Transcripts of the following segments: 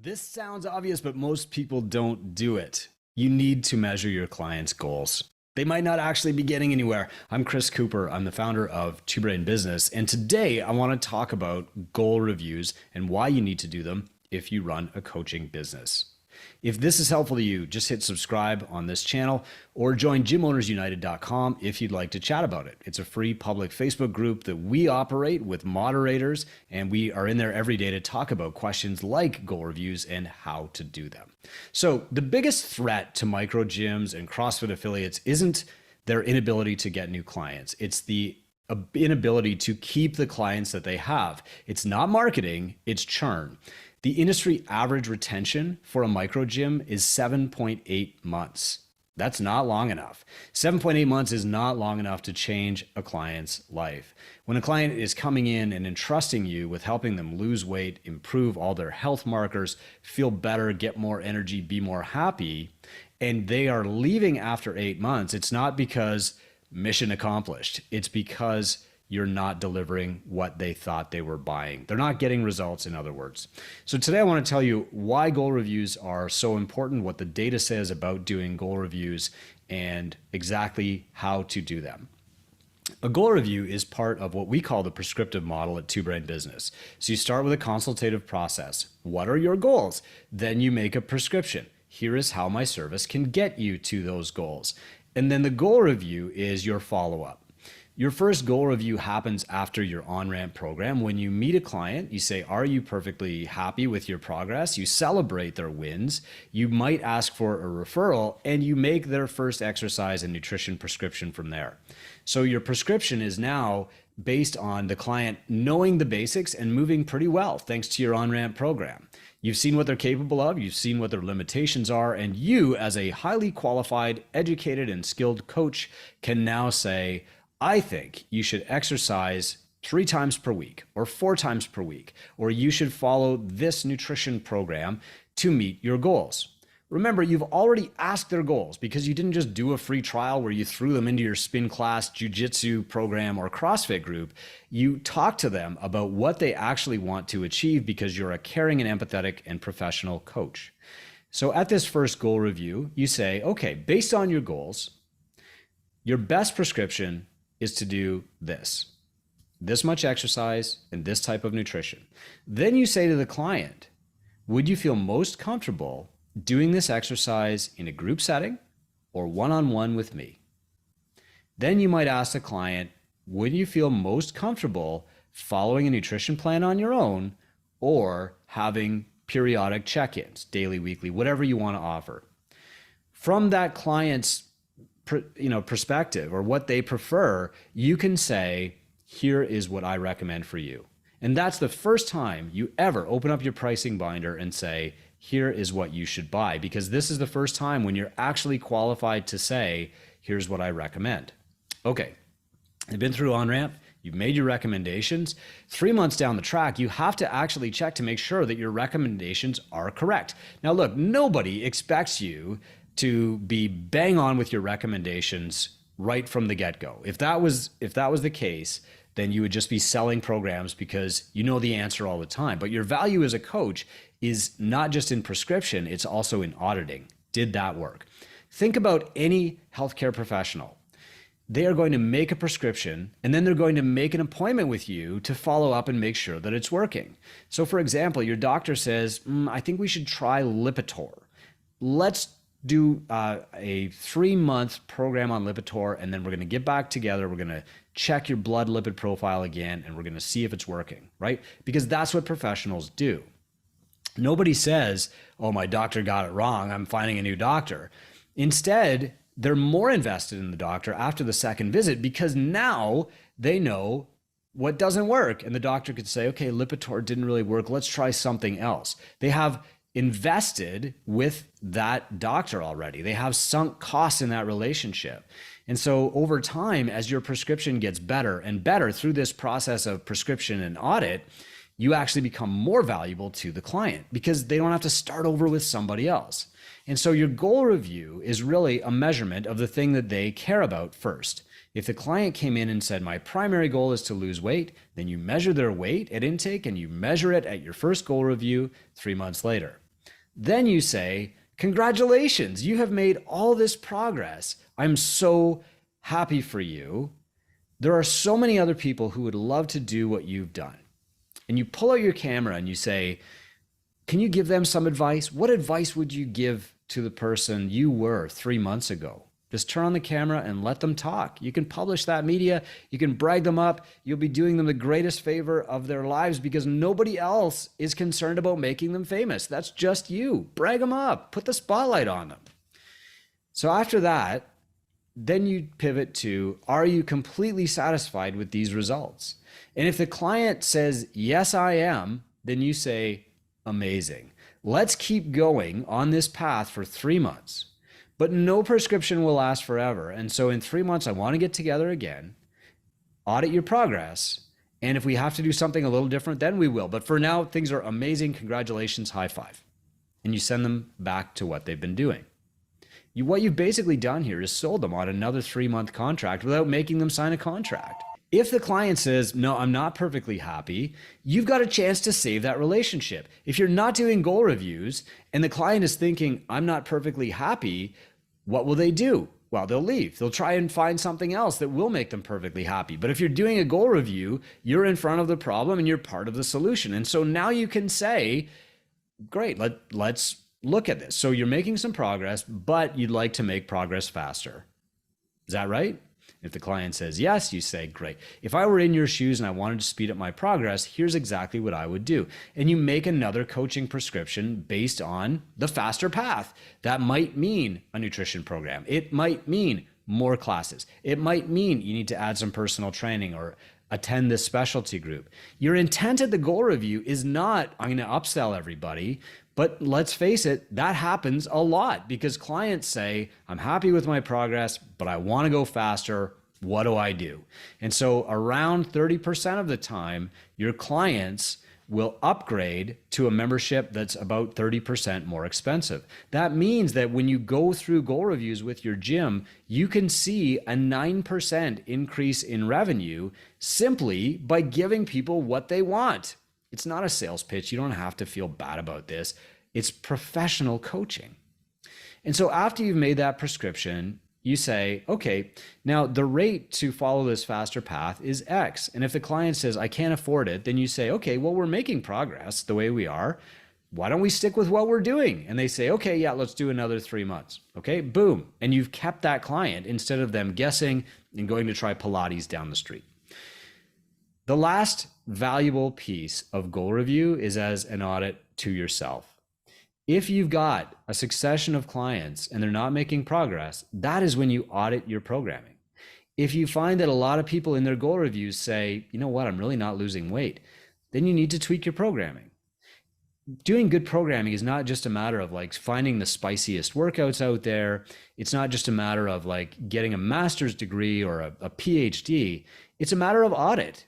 This sounds obvious, but most people don't do it. You need to measure your clients' goals. They might not actually be getting anywhere. I'm Chris Cooper. I'm the founder of Two Brain Business. And today I want to talk about goal reviews and why you need to do them if you run a coaching business. If this is helpful to you, just hit subscribe on this channel or join gymownersunited.com if you'd like to chat about it. It's a free public Facebook group that we operate with moderators, and we are in there every day to talk about questions like goal reviews and how to do them. So the biggest threat to microgyms and CrossFit affiliates isn't their inability to get new clients. It's the inability to keep the clients that they have. It's not marketing, it's churn. The industry average retention for a micro gym is 7.8 months. That's not long enough. 7.8 months is not long enough to change a client's life. When a client is coming in and entrusting you with helping them lose weight, improve all their health markers, feel better, get more energy, be more happy, and they are leaving after 8 months, it's not because mission accomplished. It's because you're not delivering what they thought they were buying. They're not getting results, in other words. So today I want to tell you why goal reviews are so important, what the data says about doing goal reviews, and exactly how to do them. A goal review is part of what we call the prescriptive model at Two Brain Business. So you start with a consultative process. What are your goals? Then you make a prescription. Here is how my service can get you to those goals. And then the goal review is your follow-up. Your first goal review happens after your on-ramp program. When you meet a client, you say, are you perfectly happy with your progress? You celebrate their wins. You might ask for a referral, and you make their first exercise and nutrition prescription from there. So your prescription is now based on the client knowing the basics and moving pretty well thanks to your on-ramp program. You've seen what they're capable of, you've seen what their limitations are, and you, as a highly qualified, educated, and skilled coach, can now say, I think you should exercise 3 times per week or 4 times per week, or you should follow this nutrition program to meet your goals. Remember, you've already asked their goals because you didn't just do a free trial where you threw them into your spin class, jiu-jitsu program, or CrossFit group. You talked to them about what they actually want to achieve because you're a caring and empathetic and professional coach. So at this first goal review, you say, okay, based on your goals, your best prescription is to do this much exercise and this type of nutrition. Then you say to the client, would you feel most comfortable doing this exercise in a group setting or one-on-one with me? Then you might ask the client, would you feel most comfortable following a nutrition plan on your own or having periodic check-ins, daily, weekly, whatever you want to offer? From that client's perspective or what they prefer, you can say, here is what I recommend for you. And that's the first time you ever open up your pricing binder and say, here is what you should buy, because this is the first time when you're actually qualified to say, here's what I recommend. Okay, you've been through on-ramp, you've made your recommendations. 3 months down the track, you have to actually check to make sure that your recommendations are correct. Now look, nobody expects you to be bang on with your recommendations right from the get-go. If that was the case, then you would just be selling programs because you know the answer all the time. But your value as a coach is not just in prescription, it's also in auditing. Did that work? Think about any healthcare professional. They are going to make a prescription and then they're going to make an appointment with you to follow up and make sure that it's working. So for example, your doctor says, I think we should try Lipitor. Let's do a 3-month program on Lipitor, and then we're going to get back together. We're going to check your blood lipid profile again, and we're going to see if it's working, right? Because that's what professionals do. Nobody says, oh, my doctor got it wrong, I'm finding a new doctor. Instead, they're more invested in the doctor after the second visit because now they know what doesn't work. And the doctor could say, okay, Lipitor didn't really work. Let's try something else. They have invested with that doctor already. They have sunk costs in that relationship. And so over time, as your prescription gets better and better through this process of prescription and audit, you actually become more valuable to the client because they don't have to start over with somebody else. And so your goal review is really a measurement of the thing that they care about first. If the client came in and said, my primary goal is to lose weight, then you measure their weight at intake and you measure it at your first goal review 3 months later. Then you say, congratulations, you have made all this progress. I'm so happy for you. There are so many other people who would love to do what you've done. And you pull out your camera and you say, can you give them some advice? What advice would you give to the person you were 3 months ago? Just turn on the camera and let them talk. You can publish that media. You can brag them up. You'll be doing them the greatest favor of their lives because nobody else is concerned about making them famous. That's just you. Brag them up. Put the spotlight on them. So after that, then you pivot to, are you completely satisfied with these results? And if the client says, yes, I am, then you say, amazing. Let's keep going on this path for 3 months. But no prescription will last forever. And so in 3 months, I want to get together again, audit your progress. And if we have to do something a little different, then we will. But for now, things are amazing. Congratulations, high five. And you send them back to what they've been doing. What you've basically done here is sold them on another 3-month contract without making them sign a contract. If the client says, no, I'm not perfectly happy, you've got a chance to save that relationship. If you're not doing goal reviews and the client is thinking, I'm not perfectly happy, what will they do? Well, they'll leave. They'll try and find something else that will make them perfectly happy. But if you're doing a goal review, you're in front of the problem and you're part of the solution. And so now you can say, great, let's look at this. So you're making some progress, but you'd like to make progress faster. Is that right? If the client says yes, you say, great. If I were in your shoes and I wanted to speed up my progress, here's exactly what I would do. And you make another coaching prescription based on the faster path. That might mean a nutrition program. It might mean more classes. It might mean you need to add some personal training or attend this specialty group. Your intent at the goal review is not, I'm going to upsell everybody. But let's face it, that happens a lot because clients say, I'm happy with my progress, but I want to go faster. What do I do? And so around 30% of the time, your clients will upgrade to a membership that's about 30% more expensive. That means that when you go through goal reviews with your gym, you can see a 9% increase in revenue simply by giving people what they want. It's not a sales pitch. You don't have to feel bad about this. It's professional coaching. And so after you've made that prescription, you say, okay, now the rate to follow this faster path is X. And if the client says, I can't afford it, then you say, okay, well, we're making progress the way we are. Why don't we stick with what we're doing? And they say, okay, yeah, let's do another 3 months. Okay, boom. And you've kept that client instead of them guessing and going to try Pilates down the street. The last valuable piece of goal review is as an audit to yourself. If you've got a succession of clients and they're not making progress, that is when you audit your programming. If you find that a lot of people in their goal reviews say, you know what, I'm really not losing weight, then you need to tweak your programming. Doing good programming is not just a matter of like finding the spiciest workouts out there. It's not just a matter of like getting a master's degree or a PhD. It's a matter of audit.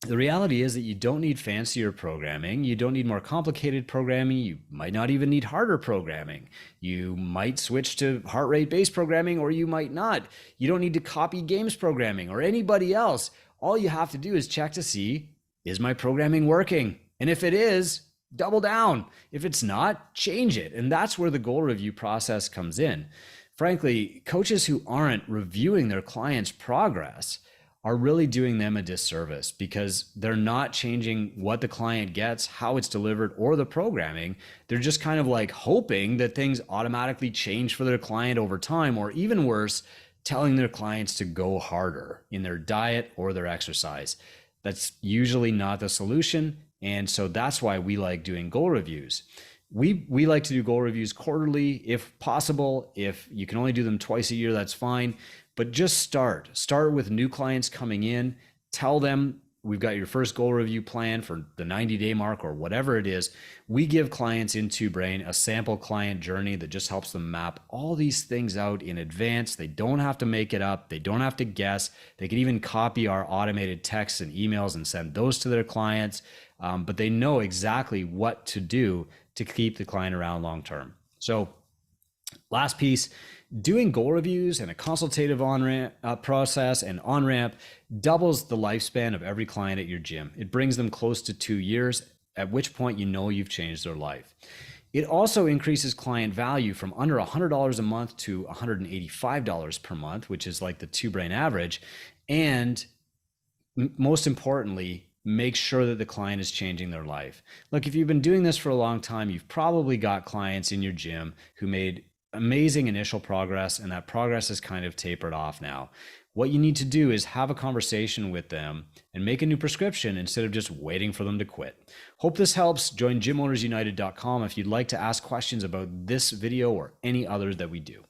The reality is that you don't need fancier programming. You don't need more complicated programming. You might not even need harder programming. You might switch to heart rate based programming or you might not. You don't need to copy games programming or anybody else. All you have to do is check to see, is my programming working? And if it is, double down. If it's not, change it. And that's where the goal review process comes in. Frankly, coaches who aren't reviewing their clients' progress are really doing them a disservice because they're not changing what the client gets, how it's delivered, or the programming. They're just kind of like hoping that things automatically change for their client over time, or even worse, telling their clients to go harder in their diet or their exercise. That's usually not the solution. And so that's why we like doing goal reviews. We like to do goal reviews quarterly if possible. If you can only do them twice a year, that's fine. But just start with new clients coming in. Tell them we've got your first goal review plan for the 90-day mark or whatever it is. We give clients in Two Brain a sample client journey that just helps them map all these things out in advance. They don't have to make it up. They don't have to guess. They can even copy our automated texts and emails and send those to their clients. But they know exactly what to do to keep the client around long term. So last piece, doing goal reviews and a consultative on-ramp process and on-ramp doubles the lifespan of every client at your gym. It brings them close to 2 years, at which point you know you've changed their life. It also increases client value from under $100 a month to $185 per month, which is like the two brain average. And most importantly, make sure that the client is changing their life. Look, if you've been doing this for a long time, you've probably got clients in your gym who made amazing initial progress, and that progress has kind of tapered off now. What you need to do is have a conversation with them and make a new prescription instead of just waiting for them to quit. Hope this helps. Join gymownersunited.com if you'd like to ask questions about this video or any others that we do.